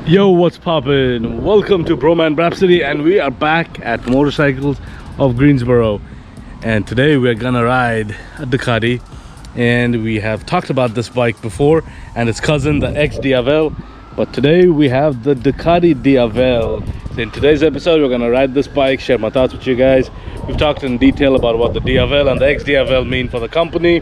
Yo, what's poppin'? Welcome to Bhroman Braapsody, and we are back at Motorcycles of Greensboro. And today we're gonna ride a Ducati, and we have talked about this bike before and its cousin, the Diavel. But today we have the Ducati Diavel. So in today's episode we're gonna ride this bike, share my thoughts with you guys. We've talked in detail about what the Diavel and the Diavel mean for the company.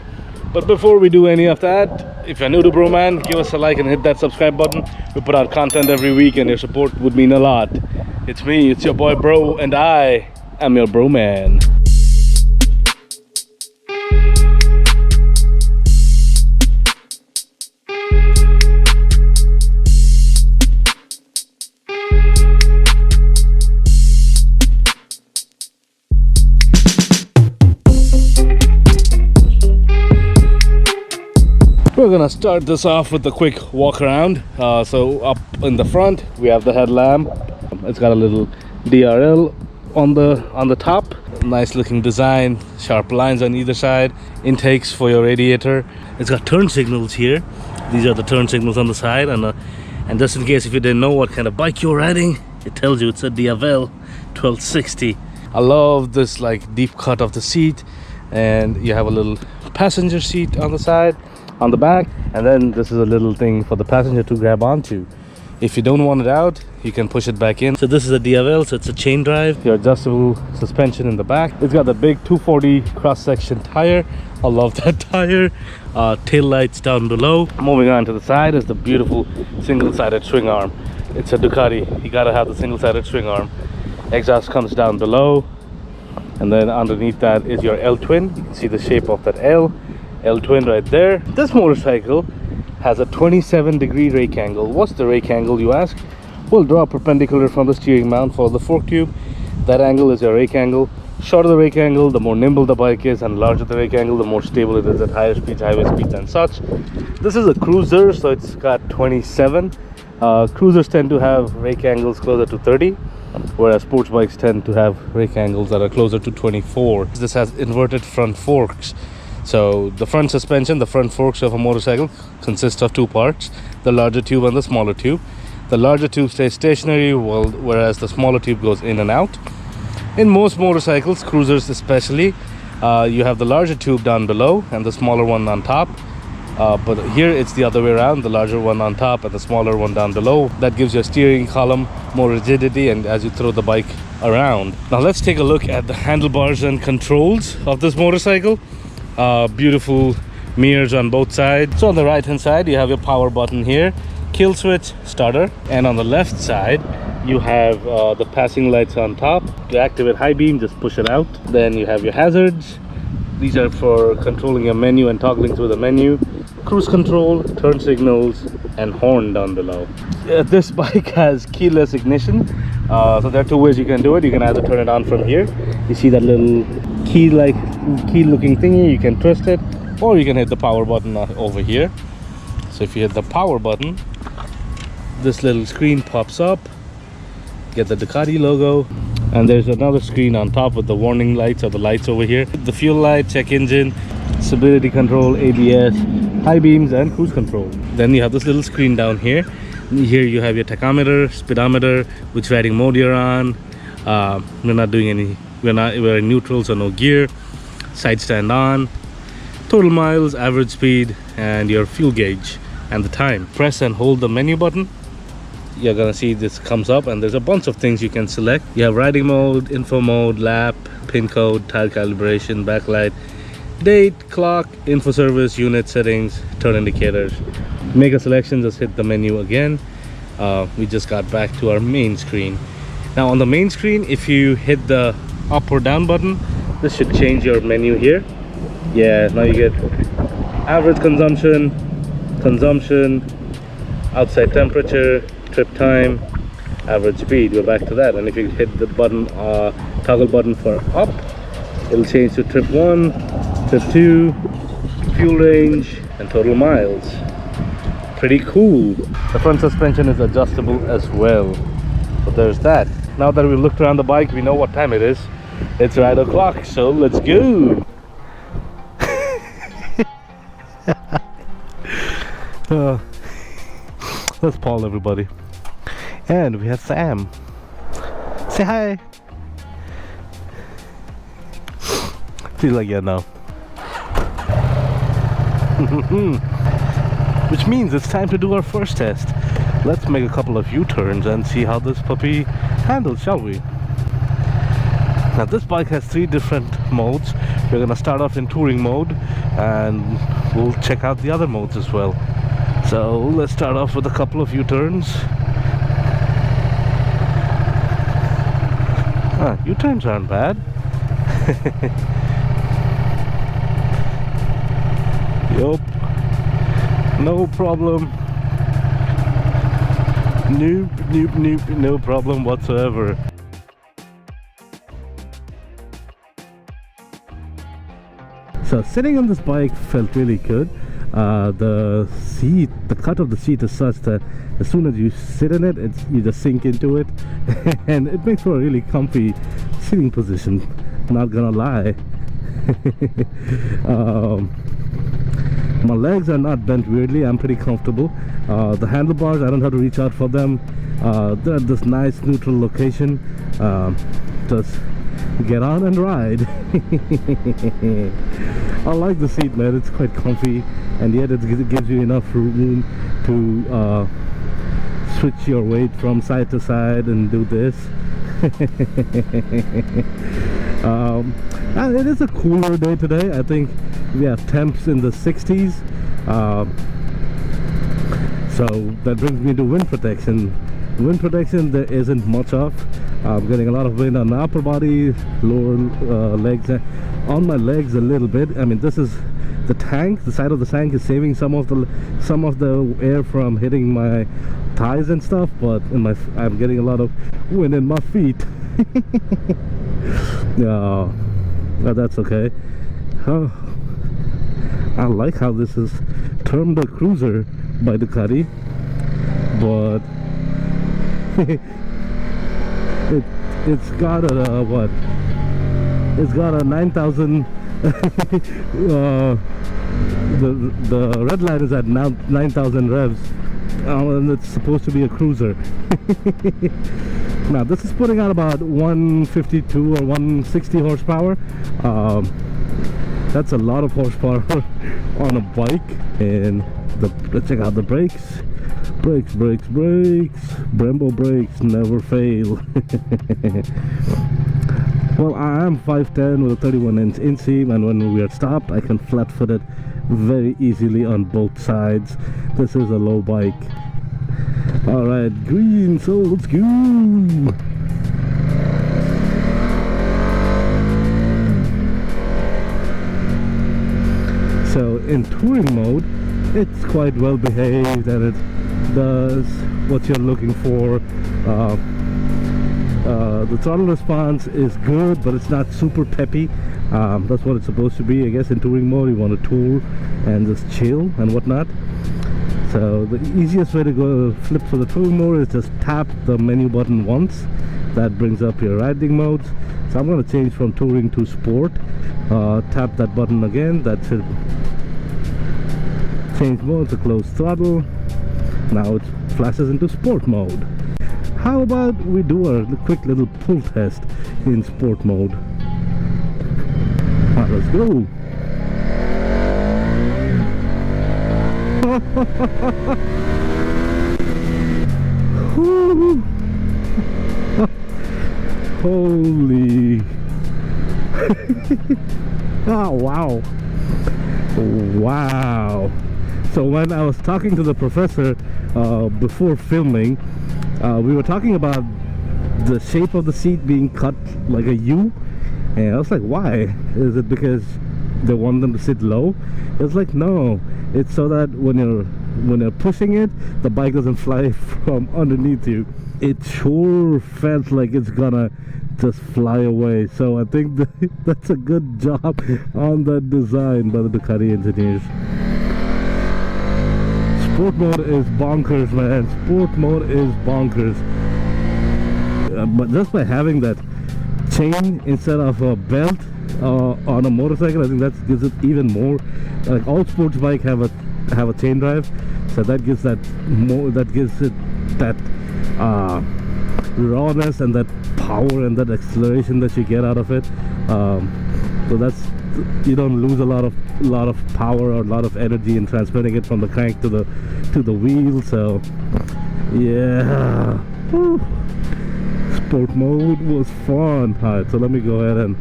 But before we do any of that, if you're new to Bhroman, give us a like and hit that subscribe button. We put out content every week and your support would mean a lot. It's me, it's your boy Bro, and I am your Bro-man. We're gonna start this off with a quick walk around. So up in the front we have the headlamp. It's got a little DRL on the top. Nice looking design, sharp lines on either side. Intakes for your radiator. It's got turn signals here. These are the turn signals on the side, and just in case if you didn't know what kind of bike you're riding, it tells you it's a Diavel 1260. I love this like deep cut of the seat, and you have a little passenger seat on the side, on the back, and then this is a little thing for the passenger to grab onto. If you don't want it out, you can push it back in. So this is a Diavel, so it's a chain drive. Your adjustable suspension in the back. It's got the big 240 cross-section tire. I love that tire. Tail lights down below. Moving on to the side is the beautiful single-sided swing arm. It's a Ducati, you gotta have the single-sided swing arm. Exhaust comes down below, and then underneath that is your L-twin. You can see the shape of that L-twin right there. This motorcycle has a 27-degree rake angle. What's the rake angle, you ask? We'll draw a perpendicular from the steering mount for the fork tube. That angle is your rake angle. Shorter the rake angle, the more nimble the bike is, and larger the rake angle, the more stable it is at higher speeds, highway speeds and such. This is a cruiser, so it's got 27. Cruisers tend to have rake angles closer to 30, whereas sports bikes tend to have rake angles that are closer to 24. This has inverted front forks. So the front suspension, the front forks of a motorcycle consist of two parts, the larger tube and the smaller tube. The larger tube stays stationary, whereas the smaller tube goes in and out. In most motorcycles, cruisers especially, you have the larger tube down below and the smaller one on top. But here it's the other way around, the larger one on top and the smaller one down below. That gives your steering column more rigidity and as you throw the bike around. Now let's take a look at the handlebars and controls of this motorcycle. Beautiful mirrors on both sides. So on the right hand side you have your power button here, kill switch, starter, and on the left side you have the passing lights on top. To activate high beam, just push it out. Then you have your hazards. These are for controlling your menu and toggling through the menu. Cruise control, turn signals, and horn down below. This bike has keyless ignition, so there are two ways you can do it. You can either turn it on from here. You see that little key looking thingy, you can twist it, or you can hit the power button over here. So if you hit the power button, this little screen pops up, get the Ducati logo, and there's another screen on top with the warning lights or the lights over here. The fuel light, check engine, stability control, ABS, high beams, and cruise control. Then you have this little screen down here. Here you have your tachometer, speedometer, which riding mode you're on. We're in neutral, so no gear. Side stand on, total miles, average speed, and your fuel gauge and the time. Press and hold the menu button. You're gonna see this comes up, and there's a bunch of things you can select. You have riding mode, info mode, lap, pin code, tire calibration, backlight, date, clock, info service, unit settings, turn indicators. Make a selection, just hit the menu again. We just got back to our main screen. Now on the main screen, if you hit the up or down button, this should change your menu here. Yeah, now you get average consumption, outside temperature, trip time, average speed. Go back to that, and if you hit the button, toggle button for up, it'll change to trip 1, trip 2, fuel range, and total miles. Pretty cool. The front suspension is adjustable as well, so there's that. Now that we've looked around the bike, we know what time it is. It's ride o'clock, so let's go. That's Paul, everybody. And we have Sam. Say hi. Feel like you know. Which means it's time to do our first test. Let's make a couple of U-turns and see how this puppy handles, shall we? Now this bike has 3 different modes. We're gonna start off in touring mode and we'll check out the other modes as well. So let's start off with a couple of U-turns. U-turns aren't bad. Yup. No problem. Nope, no problem whatsoever. So sitting on this bike felt really good. The seat, the cut of the seat is such that as soon as you sit in it, you just sink into it, and it makes for a really comfy sitting position. Not gonna lie. My legs are not bent weirdly. I'm pretty comfortable. The handlebars, I don't have to reach out for them. They're at this nice neutral location. Just get on and ride. I like the seat, man. It's quite comfy, and yet it gives you enough room to switch your weight from side to side and do this. And it is a cooler day today. I think we have temps in the 60s, so that brings me to wind protection. Wind protection there isn't much of. I'm getting a lot of wind on the upper body, lower legs, on my legs a little bit. I mean, this is the tank. The side of the tank is saving some of the air from hitting my thighs and stuff, but I'm getting a lot of wind in my feet. Yeah, but that's okay. I like how this is termed a cruiser by Ducati, but it's got a what? It's got a 9,000. The red line is at 9,000 revs, and it's supposed to be a cruiser. Now this is putting out about 152 or 160 horsepower. That's a lot of horsepower on a bike. And let's check out the brakes. Brakes. Brembo brakes never fail. Well, I am 5'10" with a 31-inch inseam, and when we are stopped, I can flat-foot it very easily on both sides. This is a low bike. Alright, green, so let's go! So in touring mode, it's quite well behaved and it does what you're looking for. The throttle response is good, but it's not super peppy. That's what it's supposed to be. I guess in touring mode you want to tour and just chill and whatnot. So the easiest way to go flip for the touring mode is just tap the menu button once. That brings up your riding modes. So I'm going to change from touring to sport. Tap that button again. That should change mode to close throttle. Now it flashes into sport mode. How about we do a quick little pull test in sport mode? Alright, let's go. Holy. Oh wow. Wow. So when I was talking to the professor before filming, we were talking about the shape of the seat being cut like a U, and I was like, why? Is it because they want them to sit low? It's like, no, it's so that when you're pushing it, the bike doesn't fly from underneath you. It sure felt like it's gonna just fly away. So I think that's a good job on that design by the Ducati engineers. Sport mode is bonkers, man. Sport mode is bonkers. But just by having that chain instead of a belt on a motorcycle, I think that gives it even more. Like all sports bike have a chain drive, so that gives that more. That gives it that rawness and that power and that acceleration that you get out of it. So that's, you don't lose a lot of power or a lot of energy in transferring it from the crank to the wheel. So yeah. Woo. Sport mode was fun. Alright, so let me go ahead and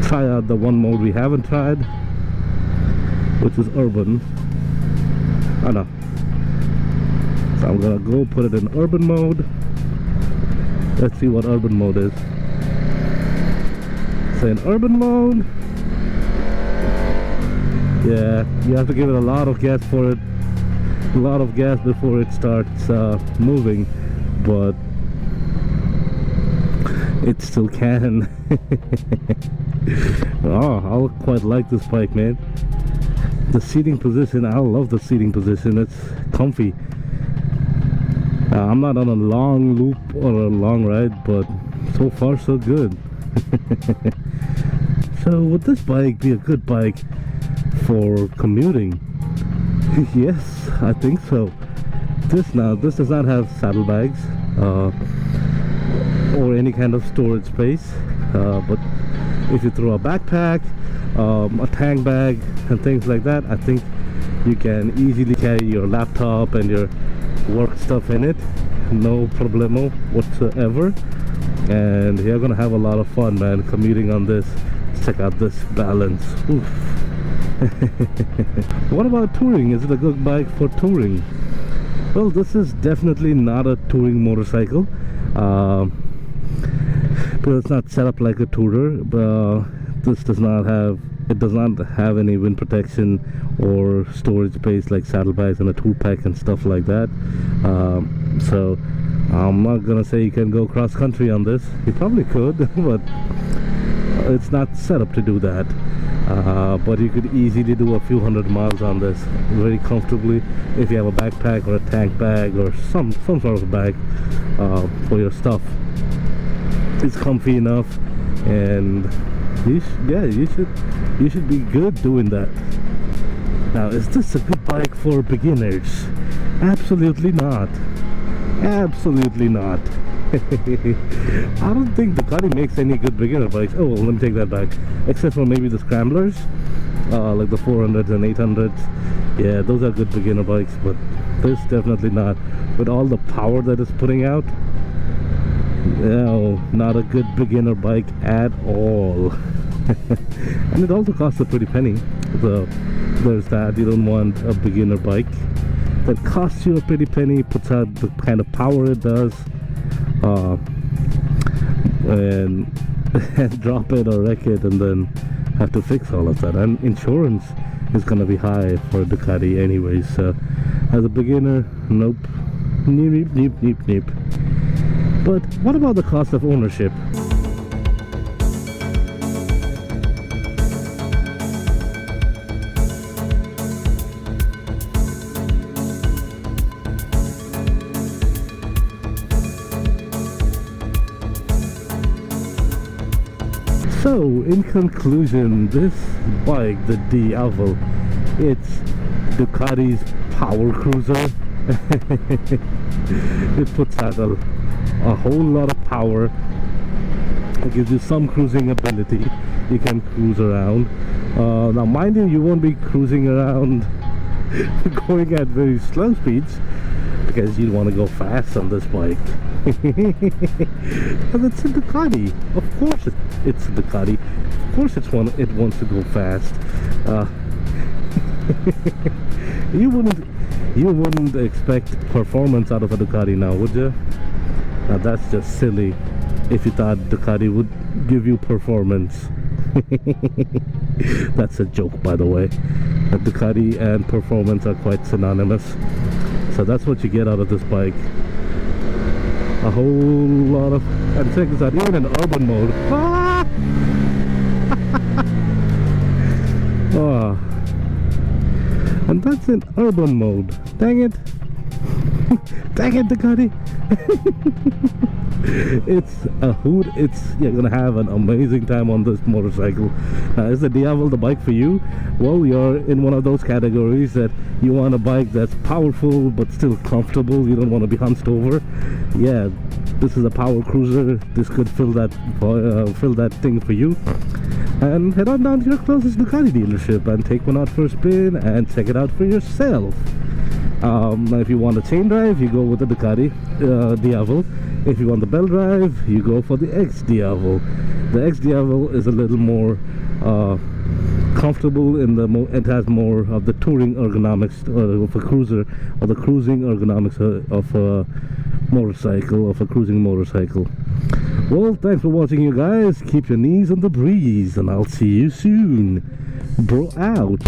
try out the one mode we haven't tried, which is urban. Oh no. So I'm gonna go put it in urban mode. Let's see what urban mode is. So in urban mode, yeah, you have to give it a lot of gas for it, a lot of gas before it starts moving, but it still can. Oh, I quite like this bike, man. The seating position, I love the seating position. It's comfy. I'm not on a long loop or a long ride, but so far so good. So would this bike be a good bike for commuting? Yes, I think so. This does not have saddlebags or any kind of storage space, but if you throw a backpack, a tank bag and things like that, I think you can easily carry your laptop and your work stuff in it, no problemo whatsoever. And you're gonna have a lot of fun, man, commuting on this. Check out this balance. Oof. What about touring? Is it a good bike for touring? Well, this is definitely not a touring motorcycle, because it's not set up like a tourer. This does not have any wind protection or storage space like saddlebags and a tool pack and stuff like that. So I'm not gonna say you can go cross country on this. You probably could, but it's not set up to do that. But you could easily do a few hundred miles on this very comfortably if you have a backpack or a tank bag or some sort of bag for your stuff. It's comfy enough, and you should be good doing that. Now, is this a good bike for beginners? Absolutely not. Absolutely not. I don't think Ducati makes any good beginner bikes. Oh, well, let me take that back. Except for maybe the scramblers, like the 400s and 800s. Yeah, those are good beginner bikes, but this definitely not. With all the power that it's putting out, no, not a good beginner bike at all. And it also costs a pretty penny. There's that. You don't want a beginner bike that costs you a pretty penny, puts out the kind of power it does, and drop it or wreck it and then have to fix all of that. And insurance is gonna be high for Ducati anyways. So as a beginner, nope. Neep, neep, neep, neep. But what about the cost of ownership? So, in conclusion, this bike, the Diavel, it's Ducati's power cruiser. It puts out a whole lot of power. It gives you some cruising ability. You can cruise around. Now, mind you, you won't be cruising around going at very slow speeds, because you want to go fast on this bike. But it's a Ducati. Of course it's a Ducati. Of course it wants to go fast. You wouldn't expect performance out of a Ducati now, would you? Now that's just silly if you thought Ducati would give you performance. That's a joke, by the way. Ducati and performance are quite synonymous. So that's what you get out of this bike. A whole lot of, and check this out, even in urban mode. Ah! Oh. And that's in urban mode. Dang it. Dang it, Ducati! It's a hoot. You're gonna have an amazing time on this motorcycle. Is the Diavel the bike for you? Well, you're in one of those categories that you want a bike that's powerful but still comfortable. You don't want to be hunched over. Yeah, this is a power cruiser. This could fill that thing for you. And head on down to your closest Ducati dealership and take one out for a spin and check it out for yourself. If you want a chain drive, you go with the Ducati Diavel. If you want the bell drive, you go for the X Diavel. The X Diavel is a little more comfortable in it has more of the touring ergonomics of a cruiser, or the cruising ergonomics of a motorcycle, of a cruising motorcycle. Well, thanks for watching, you guys. Keep your knees on the breeze, and I'll see you soon. Bro out.